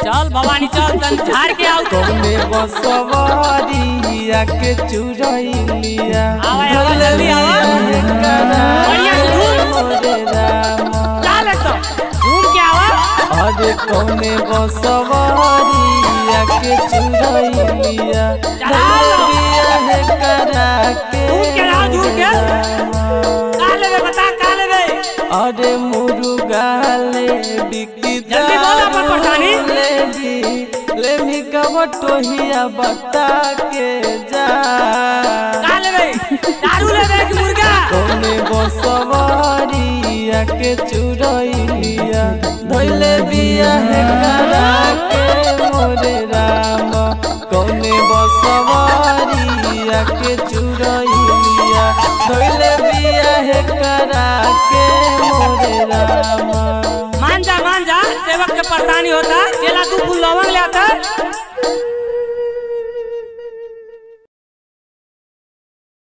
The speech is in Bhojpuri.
चल भवानी चल तन झाड़ के आओ कौने बसवरिया के चुरैलिया आवा जल्दी आवा बढ़िया से चल तो घूम के आवा अरे कौने बसवरिया के चुरैलिया बिया है करा के का लेबे अरे मुर्गा ले बिकी जल्दी बोल अपन परेशानी ले भी कबटोहिया बता के जा का लेबे दारू लेबे कि मुर्गा कौने बसवरिया के चुरैलिया धोइले बिया है करा के मोरे राम कौने बसवरिया के चुरैलिया धोइले बिया है करा के मोरे राम मान जा सेवक के परेशानी होता चला तू फूलवा